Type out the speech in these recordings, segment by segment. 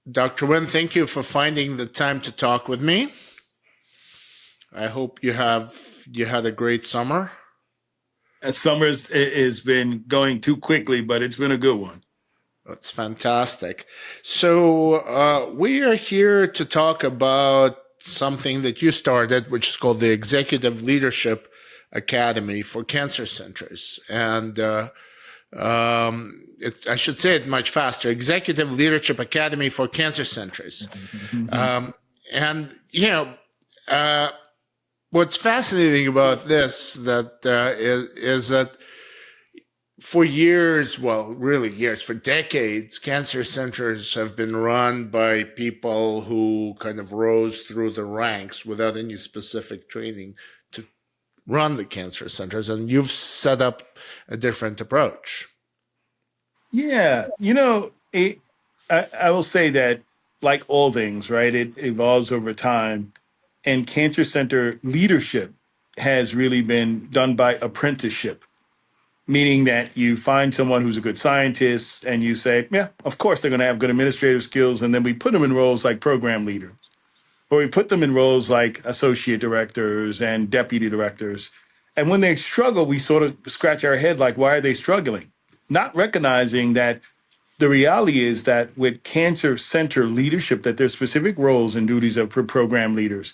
Dr. Winn, thank you for finding the time to talk with me. I hope you had a great summer. Summer's has been going too quickly, but it's been a good one. That's fantastic. So we are here to talk about something that you started, which is called the Executive Leadership Academy for Cancer Centers. And I should say it much faster, Executive Leadership Academy for Cancer Centers. And, what's fascinating about this is that for years, well, really years, for decades, cancer centers have been run by people who kind of rose through the ranks without any specific training to run the cancer centers. And you've set up a different approach. Yeah, I will say that, like all things, right, it evolves over time. And cancer center leadership has really been done by apprenticeship, meaning that you find someone who's a good scientist and you say, yeah, of course they're going to have good administrative skills. And then we put them in roles like program leaders, or we put them in roles like associate directors and deputy directors. And when they struggle, we sort of scratch our head like, why are they struggling? Not recognizing that the reality is that with cancer center leadership, that there's specific roles and duties of program leaders.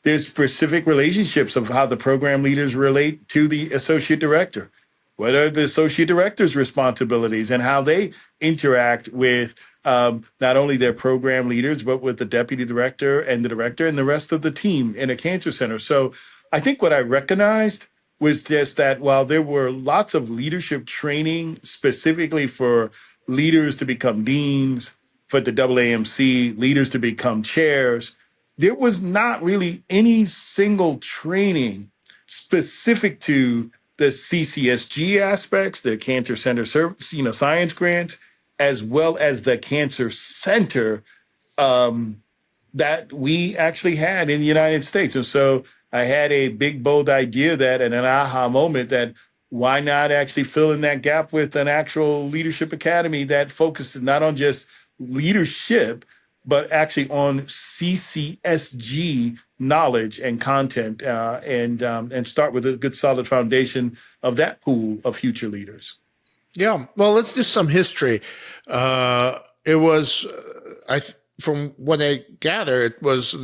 There's specific relationships of how the program leaders relate to the associate director. What are the associate director's responsibilities and how they interact with not only their program leaders, but with the deputy director and the rest of the team in a cancer center. So I think what I recognized was just that while there were lots of leadership training specifically for leaders to become deans, for the AAMC, leaders to become chairs, there was not really any single training specific to the CCSG aspects, the Cancer Center Service, science grants, as well as the Cancer Center that we actually had in the United States. And so I had a big, bold idea that, and an aha moment that why not actually fill in that gap with an actual leadership academy that focuses not on just leadership, but actually on CCSG knowledge and content, and start with a good solid foundation of that pool of future leaders. Yeah, well, let's do some history. It was, from what I gather, it was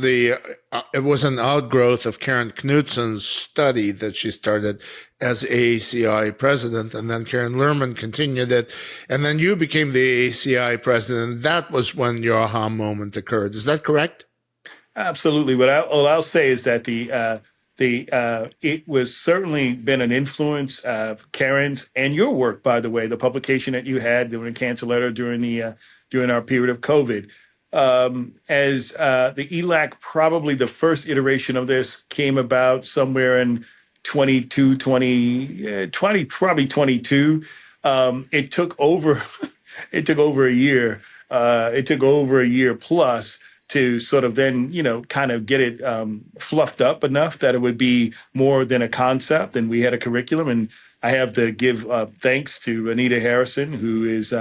an outgrowth of Karen Knudsen's study that she started as AACI president, and then Karen Lerman continued it, and then you became the AACI president. That was when your aha moment occurred. Is that correct? Absolutely. But all I'll say is that it was certainly been an influence of Karen's and your work, by the way, the publication that you had during the Cancer Letter during our period of COVID. As the ELAC, probably the first iteration of this came about somewhere in 20, probably 22. It took over, it took over a year. It took over a year plus to sort of then, kind of get it fluffed up enough that it would be more than a concept. And we had a curriculum. And I have to give thanks to Anita Harrison, who is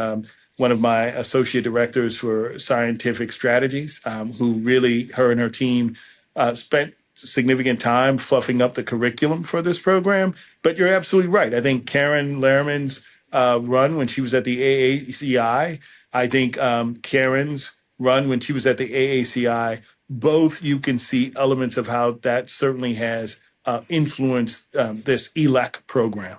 one of my associate directors for scientific strategies, who really, her and her team spent significant time fluffing up the curriculum for this program. But you're absolutely right. I think Karen Lehrman's run when she was at the AACI, I think Karen's run when she was at the AACI, both you can see elements of how that certainly has influenced this ELAC program.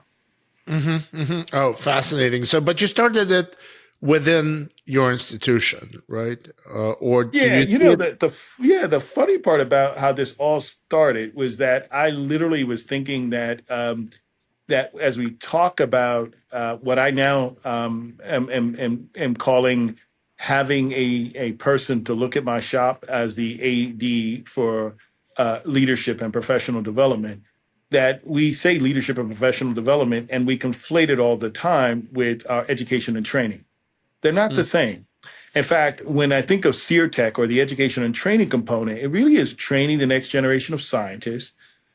Oh, fascinating. So, but you started it within your institution, right? Or do Yeah, you see it? the funny part about how this all started was that I literally was thinking that that as we talk about what I now am calling having a person to look at my shop as the AD for leadership and professional development, that we say leadership and professional development and we conflate it all the time with our education and training. They're not the same. In fact, when I think of SEER Tech or the education and training component, it really is training the next generation of scientists,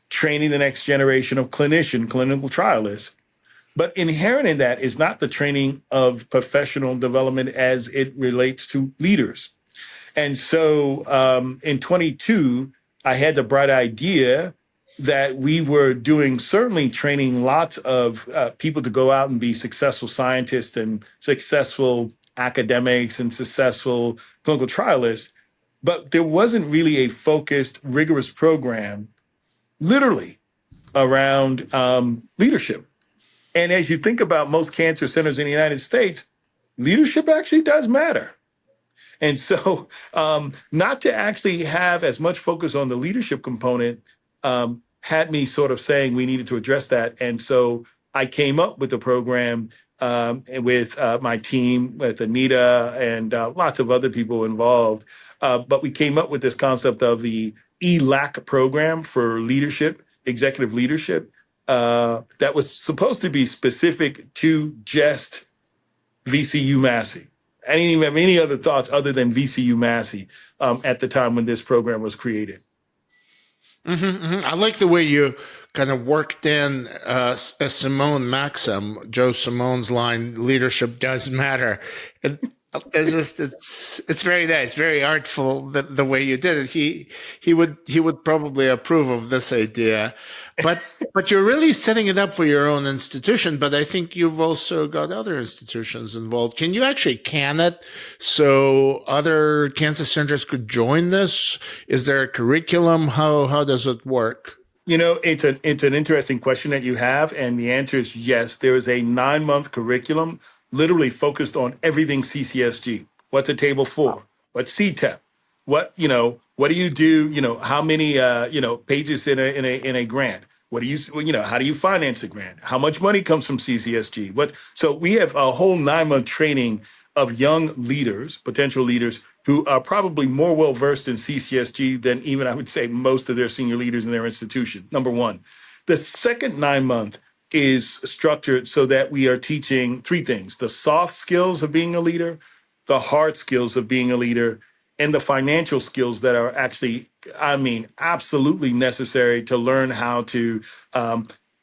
training the next generation of clinical trialists. But inherent in that is not the training of professional development as it relates to leaders. And so in 22, I had the bright idea that we were doing certainly training lots of people to go out and be successful scientists and successful academics and successful clinical trialists. But there wasn't really a focused, rigorous program, literally, around leadership. And as you think about most cancer centers in the United States, leadership actually does matter. And so, not to actually have as much focus on the leadership component had me sort of saying we needed to address that. And so I came up with the program with my team, with Anita and lots of other people involved. But we came up with this concept of the ELAC program for leadership, executive leadership, that was supposed to be specific to just VCU Massey. I didn't even have any other thoughts other than VCU Massey at the time when this program was created. I like the way you kind of worked in a Simone maxim, Joe Simone's line, leadership does matter. It's very nice, very artful the way you did it. He would probably approve of this idea, but you're really setting it up for your own institution. But I think you've also got other institutions involved. Can you actually can it so other cancer centers could join this? Is there a curriculum? How does it work? You know, it's an interesting question that you have, and the answer is yes. There is a 9-month curriculum, literally focused on everything CCSG. What's a table for? What's CTEP? What do you do? How many pages in a grant? What do you how do you finance the grant? How much money comes from CCSG? So we have a whole 9-month training of young leaders, potential leaders, who are probably more well versed in CCSG than even I would say most of their senior leaders in their institution. Number one. The second 9-month is structured so that we are teaching 3 things: the soft skills of being a leader, the hard skills of being a leader, and the financial skills that are actually, I mean, absolutely necessary to learn how to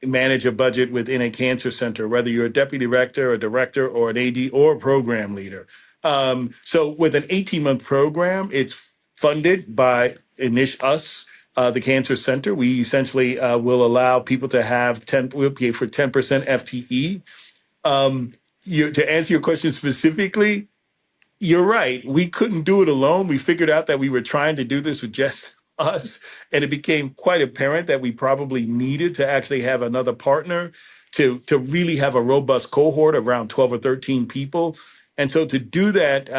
manage a budget within a cancer center, whether you're a deputy director, a director, or an AD, or a program leader. So with an 18-month program, it's funded by us, the Cancer Center. We essentially will allow people to have we'll pay for 10% FTE. To answer your question specifically, you're right. We couldn't do it alone. We figured out that we were trying to do this with just us, and it became quite apparent that we probably needed to actually have another partner to really have a robust cohort of around 12 or 13 people. And so to do that,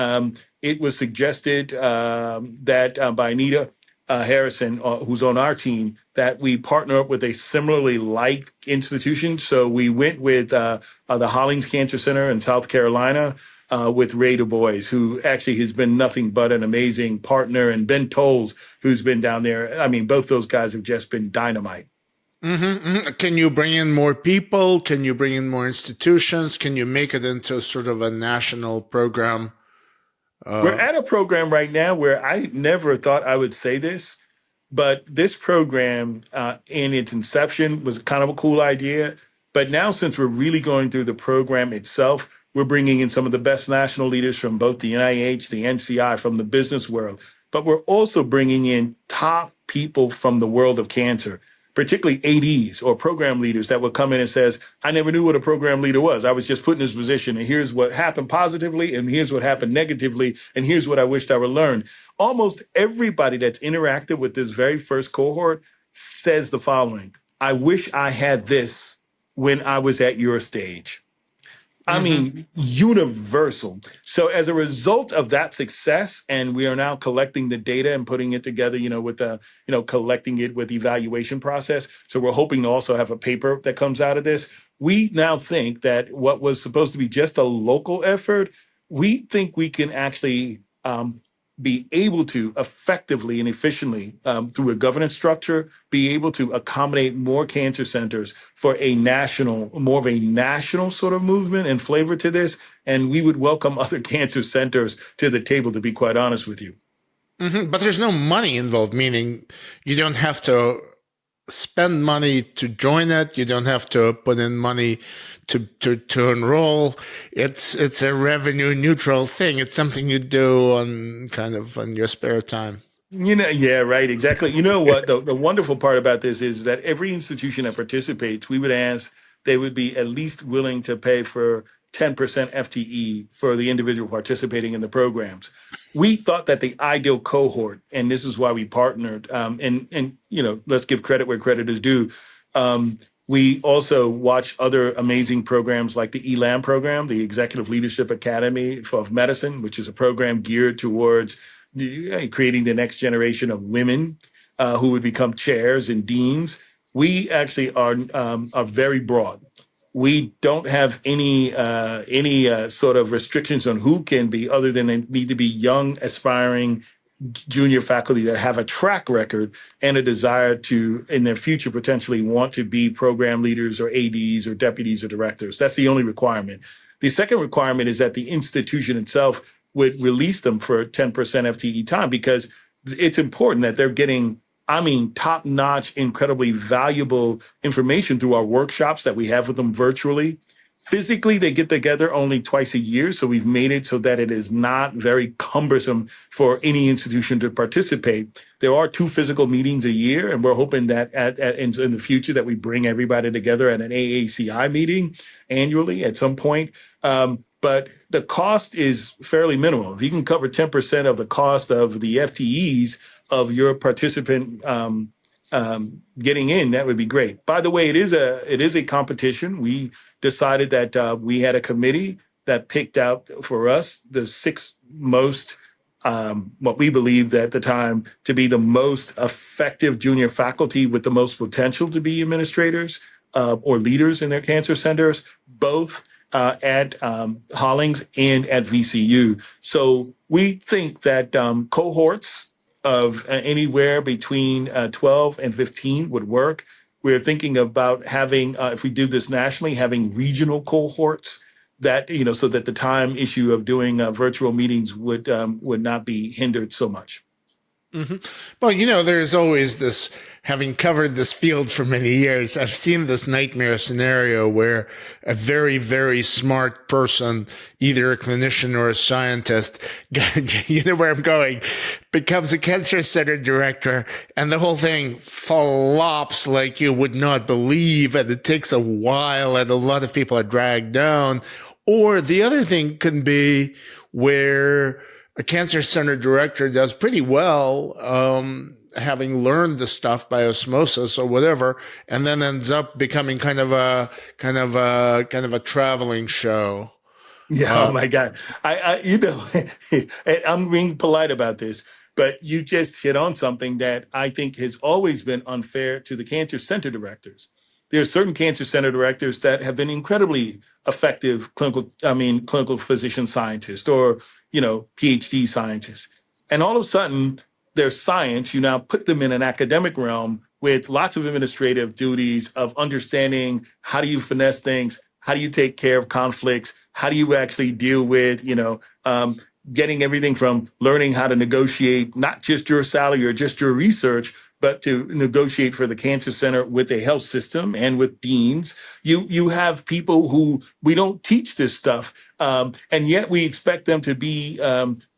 it was suggested that by Anita Harrison, who's on our team, that we partner up with a similarly like institution. So we went with the Hollings Cancer Center in South Carolina, with Ray Du Bois, who actually has been nothing but an amazing partner, and Ben Tolles, who's been down there. I mean, both those guys have just been dynamite. Can you bring in more people? Can you bring in more institutions? Can you make it into sort of a national program? We're at a program right now where I never thought I would say this, but this program in its inception was kind of a cool idea. But now, since we're really going through the program itself, we're bringing in some of the best national leaders from both the NIH, the NCI, from the business world. But we're also bringing in top people from the world of cancer, particularly ADs or program leaders that would come in and says, I never knew what a program leader was. I was just put in this position, and here's what happened positively, and here's what happened negatively, and here's what I wished I would learn. Almost everybody that's interacted with this very first cohort says the following: I wish I had this when I was at your stage. I mean, universal. So as a result of that success, and we are now collecting the data and putting it together, with the, collecting it with evaluation process. So we're hoping to also have a paper that comes out of this. We now think that what was supposed to be just a local effort, we think we can actually be able to effectively and efficiently, through a governance structure, be able to accommodate more cancer centers for more of a national sort of movement and flavor to this. And we would welcome other cancer centers to the table, to be quite honest with you. But there's no money involved, meaning you don't have to spend money to join it. You don't have to put in money to enroll. It's a revenue neutral thing. It's something you do on kind of on your spare time. Yeah, right, exactly. You know what? The wonderful part about this is that every institution that participates, we would ask they would be at least willing to pay for 10% FTE for the individual participating in the programs. We thought that the ideal cohort, and this is why we partnered, and let's give credit where credit is due. We also watch other amazing programs like the ELAM program, the Executive Leadership Academy of Medicine, which is a program geared towards creating the next generation of women who would become chairs and deans. We actually are very broad. We don't have any sort of restrictions on who can be, other than they need to be young, aspiring junior faculty that have a track record and a desire to, in their future, potentially want to be program leaders or ADs or deputies or directors. That's the only requirement. The second requirement is that the institution itself would release them for 10% FTE time, because it's important that they're getting, I mean, top notch, incredibly valuable information through our workshops that we have with them virtually. Physically, they get together only twice a year. So we've made it so that it is not very cumbersome for any institution to participate. There are two physical meetings a year, and we're hoping that in the future that we bring everybody together at an AACI meeting annually at some point. But the cost is fairly minimal. If you can cover 10% of the cost of the FTEs of your participant getting in, that would be great. By the way, it is a competition. We decided that we had a committee that picked out for us the six most what we believed at the time to be the most effective junior faculty with the most potential to be administrators or leaders in their cancer centers, both at Hollings and at VCU. So we think that cohorts of anywhere between 12 and 15 would work. We're thinking about having, if we do this nationally, having regional cohorts that, so that the time issue of doing virtual meetings would not be hindered so much. Hmm. Well, there's always this, having covered this field for many years, I've seen this nightmare scenario where a very, very smart person, either a clinician or a scientist, you know where I'm going, becomes a cancer center director, and the whole thing flops like you would not believe, and it takes a while, and a lot of people are dragged down. Or the other thing can be where a cancer center director does pretty well, having learned the stuff by osmosis or whatever, and then ends up becoming kind of a traveling show. Yeah, oh Uh, my God. And I'm being polite about this, but you just hit on something that I think has always been unfair to the cancer center directors. There are certain cancer center directors that have been incredibly effective clinical physician scientists or, PhD scientists. And all of a sudden, their science, you now put them in an academic realm with lots of administrative duties of understanding how do you finesse things, how do you take care of conflicts, how do you actually deal with, getting everything from learning how to negotiate not just your salary or just your research, but to negotiate for the cancer center with a health system and with deans. You have people who we don't teach this stuff, and yet we expect them to be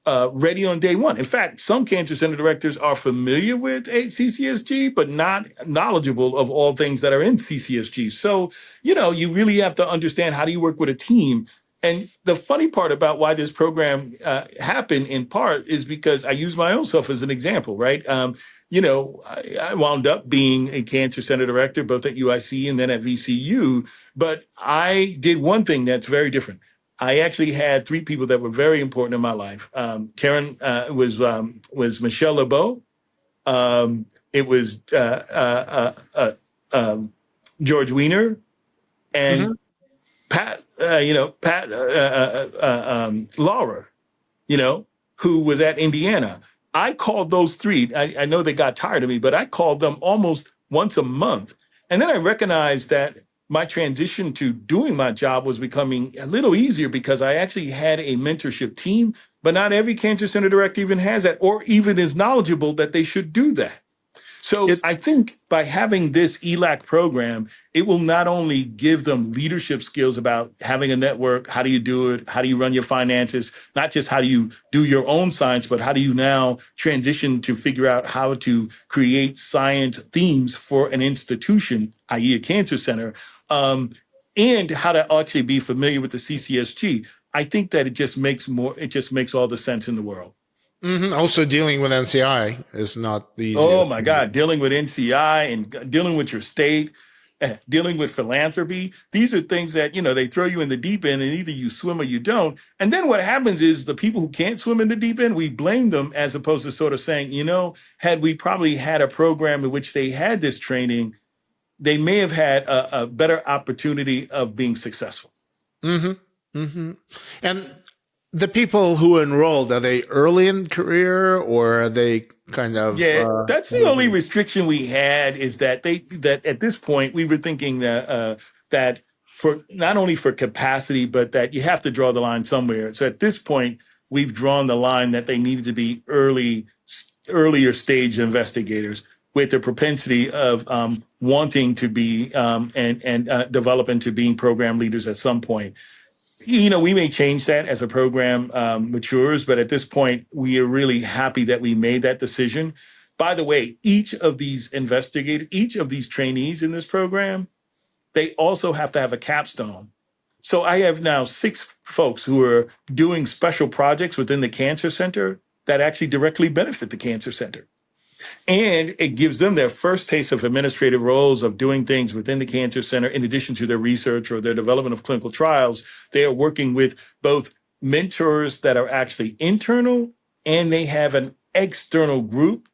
ready on day one. In fact, some cancer center directors are familiar with a CCSG, but not knowledgeable of all things that are in CCSG. So, you really have to understand, how do you work with a team. And the funny part about why this program happened in part is because I use my own self as an example, right? I wound up being a cancer center director, both at UIC and then at VCU. But I did one thing that's very different. I actually had three people that were very important in my life. Karen was Michelle LeBeau. It was George Weiner and mhm. Laura, who was at Indiana. I called those three. I know they got tired of me, but I called them almost once a month. And then I recognized that my transition to doing my job was becoming a little easier because I actually had a mentorship team, but not every cancer center director even has that or even is knowledgeable that they should do that. So It I think by having this ELAC program, it will not only give them leadership skills about having a network, how do you do it, how do you run your finances, not just how do you do your own science, but how do you now transition to figure out how to create science themes for an institution, i.e., a cancer center, um, and how to actually be familiar with the CCSG. I think that it just makes all the sense in the world. also dealing with NCI is not the Oh easiest. my God, dealing with NCI and dealing with your state, dealing with philanthropy. These are things that, they throw you in the deep end and either you swim or you don't. And then what happens is the people who can't swim in the deep end, we blame them as opposed to sort of saying, had we probably had a program in which they had this training, they may have had a better opportunity of being successful. Hmm. Hmm. And the people who enrolled, are they early in career or are they kind of Yeah, that's the only restriction we had is that at this point we were thinking that for not only for capacity but that you have to draw the line somewhere. So at this point we've drawn the line that they needed to be earlier stage investigators with the propensity of wanting to be and develop into being program leaders at some point. We may change that as a program matures, but at this point, we are really happy that we made that decision. By the way, each of these investigators, each of these trainees in this program, they also have to have a capstone. So I have now 6 folks who are doing special projects within the cancer center that actually directly benefit the cancer center. And it gives them their first taste of administrative roles of doing things within the cancer center, in addition to their research or their development of clinical trials. They are working with both mentors that are actually internal and they have an external group,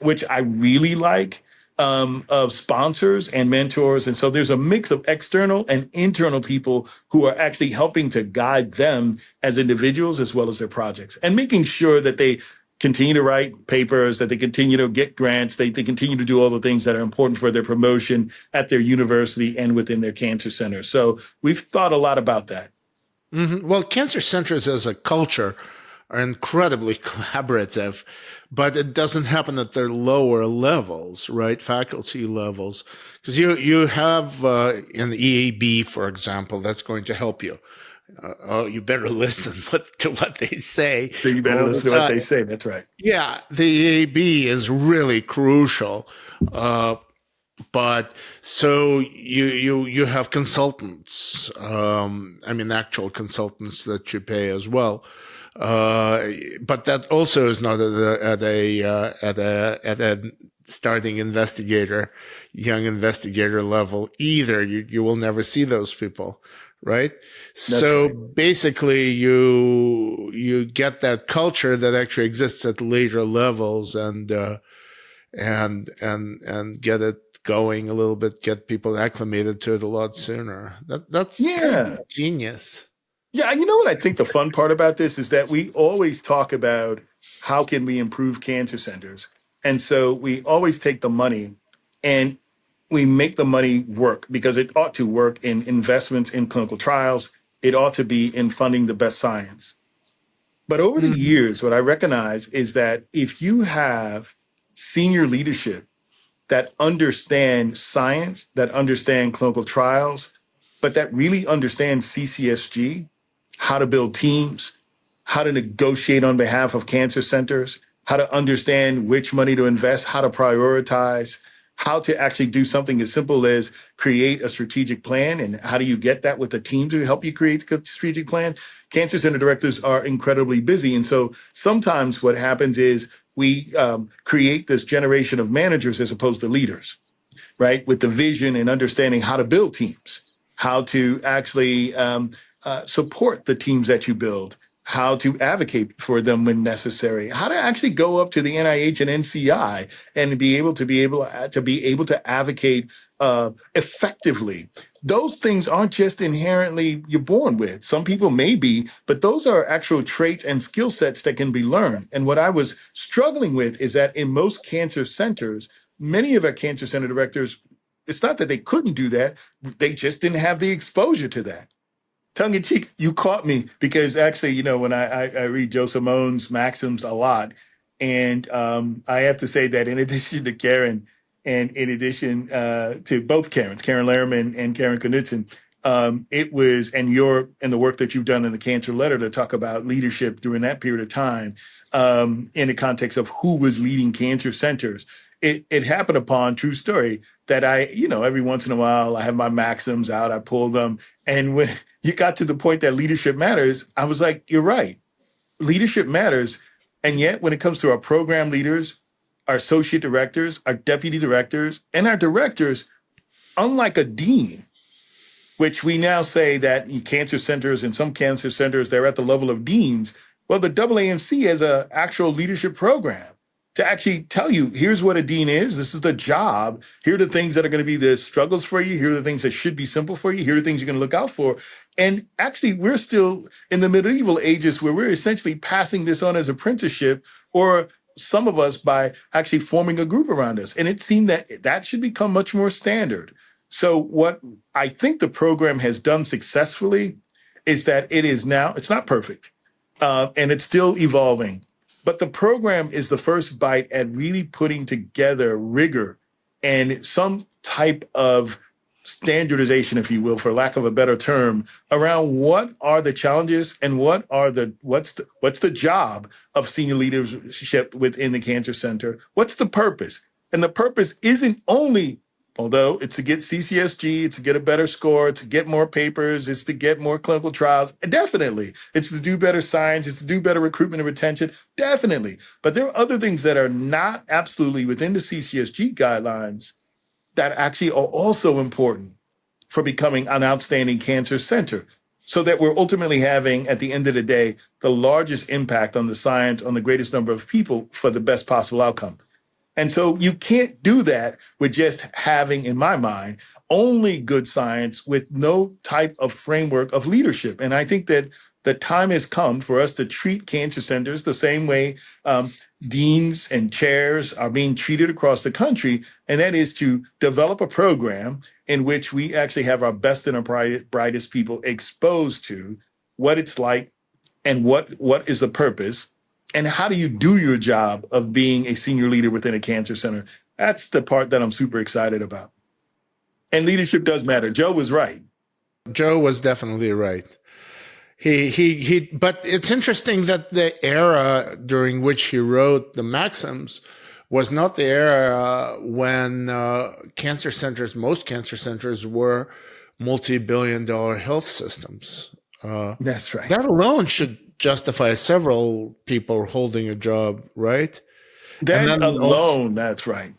which I really like, of sponsors and mentors. And so there's a mix of external and internal people who are actually helping to guide them as individuals as well as their projects and making sure that they continue to write papers, that they continue to get grants, they continue to do all the things that are important for their promotion at their university and within their cancer center. So we've thought a lot about that. Well, cancer centers as a culture are incredibly collaborative, but it doesn't happen at their lower levels, right? Faculty levels. Because you have an EAB, for example, that's going to help you. Oh, you better listen to what they say So you better all the listen to what time. they say. That's right. Yeah, the EAB is really crucial. Uh, but so you have consultants. I mean, actual consultants that you pay as well. But that also is not at a starting investigator, young investigator level either. You will never see those people, right? That's So right. basically, you get that culture that actually exists at later levels, and get it going a little bit, get people acclimated to it a lot sooner. That's kind of Yeah. genius. Yeah, you know what I think the fun part about this is that we always talk about how can we improve cancer centers. And so we always take the money and we make the money work because it ought to work in investments in clinical trials. It ought to be in funding the best science. But over the Mhm. years, what I recognize is that if you have senior leadership that understand science, that understand clinical trials, but that really understand CCSG, how to build teams, how to negotiate on behalf of cancer centers, how to understand which money to invest, how to prioritize, how to actually do something as simple as create a strategic plan. And how do you get that with a team to help you create a strategic plan? Cancer center directors are incredibly busy. And so sometimes what happens is we create this generation of managers as opposed to leaders, right? With the vision and understanding how to build teams, how to actually support the teams that you build, how to advocate for them when necessary, how to actually go up to the NIH and NCI and be able to advocate effectively. Those things aren't just inherently you're born with. Some people may be, but those are actual traits and skill sets that can be learned. And what I was struggling with is that in most cancer centers, many of our cancer center directors, it's not that they couldn't do that, they just didn't have the exposure to that. Tongue in cheek, you caught me because actually, when I read Joe Simone's Maxims a lot, And I have to say that in addition to Karen, and in addition to both Karens, Karen Lehrman and Karen Knudsen, it was, and the work that you've done in the Cancer Letter to talk about leadership during that period of time, in the context of who was leading cancer centers. It happened upon, true story, that every once in a while I have my maxims out, I pull them. And when you got to the point that leadership matters, I was like, you're right. Leadership matters. And yet, when it comes to our program leaders, our associate directors, our deputy directors, and our directors, unlike a dean, which we now say that in cancer centers, in some cancer centers, they're at the level of deans. Well, the AAMC has an actual leadership program to actually tell you, here's what a dean is. This is the job. Here are the things that are going to be the struggles for you. Here are the things that should be simple for you. Here are the things you're going to look out for. And actually, we're still in the medieval ages where we're essentially passing this on as apprenticeship, or some of us by actually forming a group around us. And it seemed that that should become much more standard. So what I think the program has done successfully is that it is now, it's not perfect, and it's still evolving. But the program is the first bite at really putting together rigor and some type of standardization, if you will, for lack of a better term, around what are the challenges and what's the job of senior leadership within the cancer center. What's the purpose? And the purpose isn't only, although it's to get CCSG, it's to get a better score, it's to get more papers, it's to get more clinical trials. Definitely. It's to do better science, it's to do better recruitment and retention. Definitely. But there are other things that are not absolutely within the CCSG guidelines that actually are also important for becoming an outstanding cancer center, so that we're ultimately having, at the end of the day, the largest impact on the science, on the greatest number of people for the best possible outcome. And so you can't do that with just having, in my mind, only good science with no type of framework of leadership. And I think that the time has come for us to treat cancer centers the same way deans and chairs are being treated across the country. And that is to develop a program in which we actually have our best and our brightest people exposed to what it's like and what is the purpose, and how do you do your job of being a senior leader within a cancer center. That's the part that I'm super excited about. And leadership does matter. Joe was right. Joe was definitely right. But it's interesting that the era during which he wrote the maxims was not the era when most cancer centers were multi-billion-dollar health systems. That's right. That alone should justify several people holding a job, right? And That then also, alone, that's right.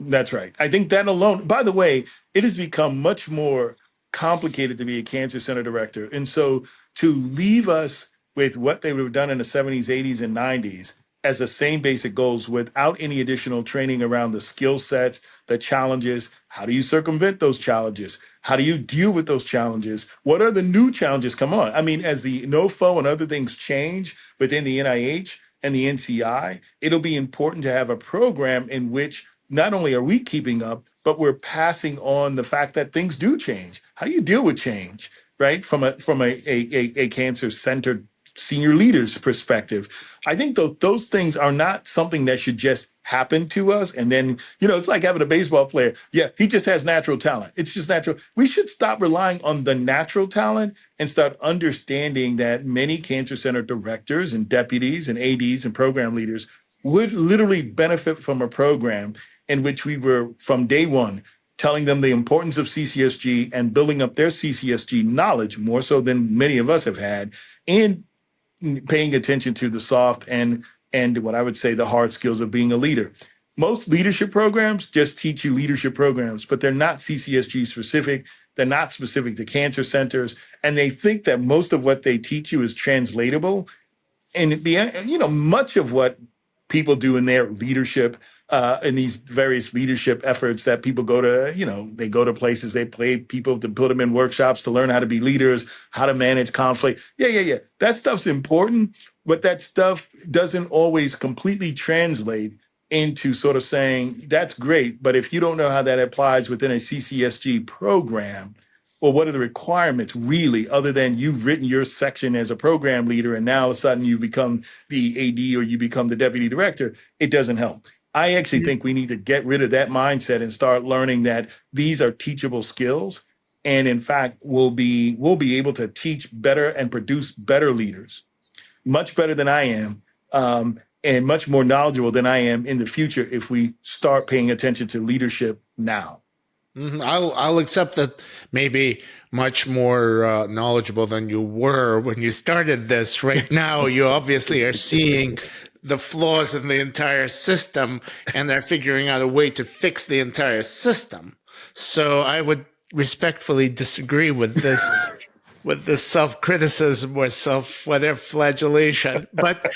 That's right. I think that alone, by the way, it has become much more complicated to be a cancer center director. And so to leave us with what they would have done in the 70s, 80s, and 90s as the same basic goals without any additional training around the skill sets, the challenges, how do you circumvent those challenges? How do you deal with those challenges? What are the new challenges come on? I mean, as the NOFO and other things change within the NIH and the NCI, it'll be important to have a program in which not only are we keeping up, but we're passing on the fact that things do change. How do you deal with change, right? From a cancer centered senior leaders perspective. I think those things are not something that should just happen to us. And then, it's like having a baseball player. Yeah, he just has natural talent. It's just natural. We should stop relying on the natural talent and start understanding that many cancer center directors and deputies and ADs and program leaders would literally benefit from a program in which we were, from day one, telling them the importance of CCSG and building up their CCSG knowledge more so than many of us have had, and paying attention to the soft and what I would say the hard skills of being a leader. Most leadership programs just teach you leadership programs, but they're not CCSG specific. They're not specific to cancer centers. And they think that most of what they teach you is translatable. And much of what people do in their leadership, in these various leadership efforts that people go to, they go to places, they pay people to put them in workshops to learn how to be leaders, how to manage conflict. Yeah. That stuff's important, but that stuff doesn't always completely translate into sort of saying, that's great, but if you don't know how that applies within a CCSG program, or what are the requirements really, other than you've written your section as a program leader and now all of a sudden you become the AD or you become the deputy director, it doesn't help. I actually think we need to get rid of that mindset and start learning that these are teachable skills. And in fact, we'll be able to teach better and produce better leaders, much better than I am, and much more knowledgeable than I am in the future if we start paying attention to leadership now. I'll accept that maybe much more knowledgeable than you were when you started this. Right now, you obviously are seeing the flaws in the entire system and are figuring out a way to fix the entire system. So I would respectfully disagree with this self-criticism or whatever flagellation. But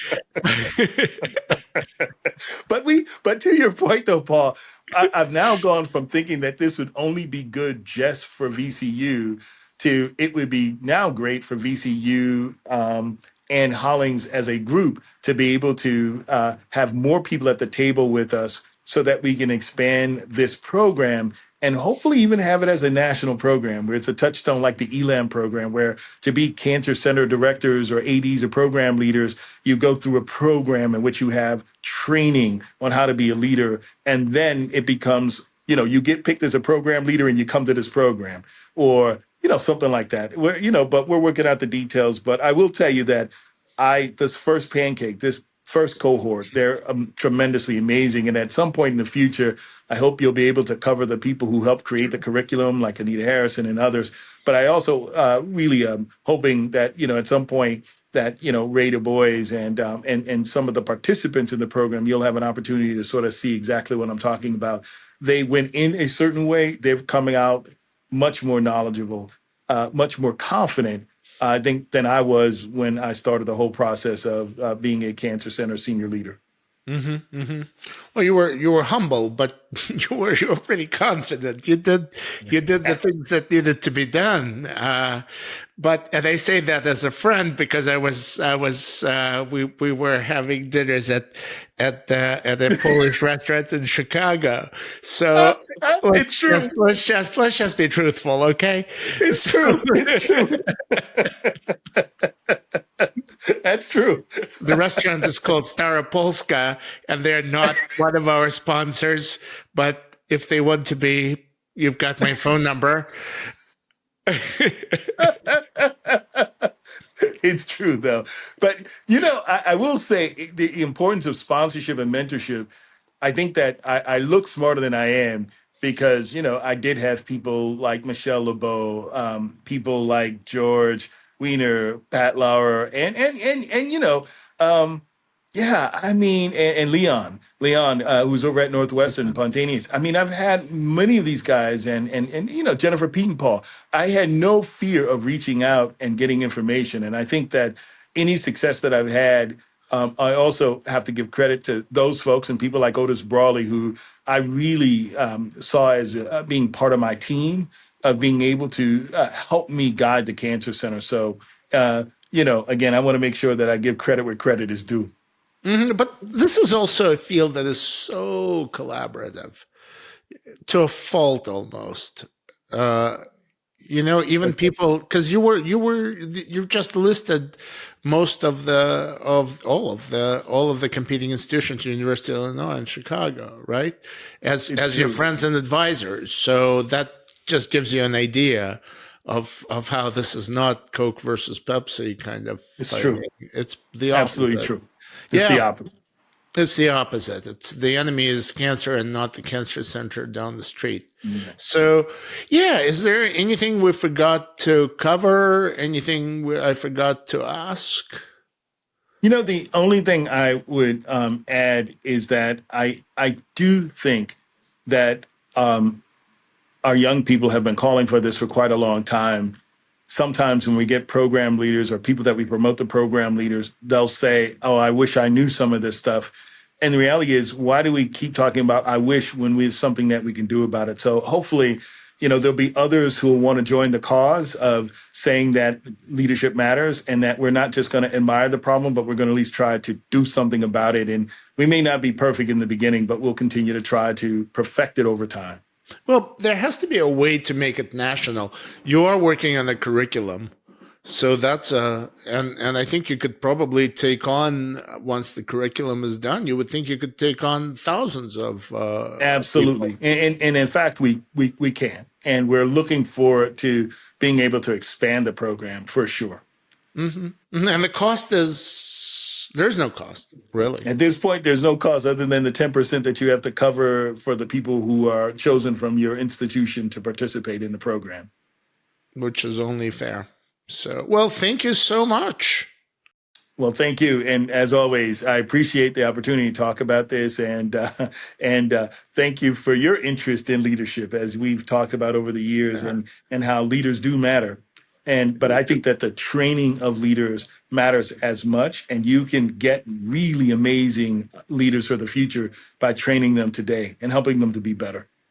But to your point though, Paul, I've now gone from thinking that this would only be good just for VCU to it would be now great for VCU and Hollings as a group to be able to have more people at the table with us so that we can expand this program and hopefully even have it as a national program where it's a touchstone like the ELAM program, where to be cancer center directors or ADs or program leaders, you go through a program in which you have training on how to be a leader. And then it becomes, you get picked as a program leader and you come to this program or, something like that. But we're working out the details. But I will tell you that this first cohort, they're tremendously amazing. And at some point in the future, I hope you'll be able to cover the people who helped create the curriculum, like Anita Harrison and others. But I also really am hoping that, at some point that, Ray Du Bois and some of the participants in the program, you'll have an opportunity to sort of see exactly what I'm talking about. They went in a certain way. They're coming out much more knowledgeable, much more confident, I think, than I was when I started the whole process of being a cancer center senior leader. well, you were humble, but you were pretty confident. You did the things that needed to be done. And I say that as a friend because we were having dinners at a Polish restaurant in Chicago. So It's true. let's just be truthful, okay? It's true. It's true. That's true. The restaurant is called Stara Polska, and they're not one of our sponsors. But if they want to be, you've got my phone number. It's true, though. But, I will say the importance of sponsorship and mentorship. I think that I look smarter than I am because, I did have people like Michelle LeBeau, people like George Weiner, Pat Lauer, yeah, I mean, and Leon, who's over at Northwestern, Pontaneous. I mean, I've had many of these guys, and Jennifer Pete and Paul. I had no fear of reaching out and getting information, and I think that any success that I've had, I also have to give credit to those folks and people like Otis Brawley, who I really saw as being part of my team, of being able to help me guide the cancer center. So, again, I want to make sure that I give credit where credit is due. But this is also a field that is so collaborative to a fault almost. Even people, because you've just listed most of all of the competing institutions, University of Illinois and Chicago, right? As your friends and advisors. So that just gives you an idea of how this is not Coke versus Pepsi kind of It's fighting. true. It's the opposite. Absolutely true. It's the opposite. It's the opposite. It's the enemy is cancer and not the cancer center down the street. So, is there anything we forgot to cover? Anything I forgot to ask? The only thing I would add is that I do think that our young people have been calling for this for quite a long time. Sometimes when we get program leaders or people that we promote the program leaders, they'll say, "Oh, I wish I knew some of this stuff." And the reality is, why do we keep talking about "I wish" when we have something that we can do about it? So hopefully, there'll be others who will want to join the cause of saying that leadership matters and that we're not just going to admire the problem, but we're going to at least try to do something about it. And we may not be perfect in the beginning, but we'll continue to try to perfect it over time. Well, there has to be a way to make it national. You are working on a curriculum. So that's and I think you could probably take on, once the curriculum is done, you would think you could take on thousands of people. Absolutely. And in fact, we can. And we're looking forward to being able to expand the program for sure. And the cost is, there's no cost, really, At this point, there's no cost other than the 10% that you have to cover for the people who are chosen from your institution to participate in the program. which is only fair. So, well, thank you so much. Well, thank you, and as always, I appreciate the opportunity to talk about this, and thank you for your interest in leadership, as we've talked about over the years, and how leaders do matter. But I think that the training of leaders matters as much, and you can get really amazing leaders for the future by training them today and helping them to be better.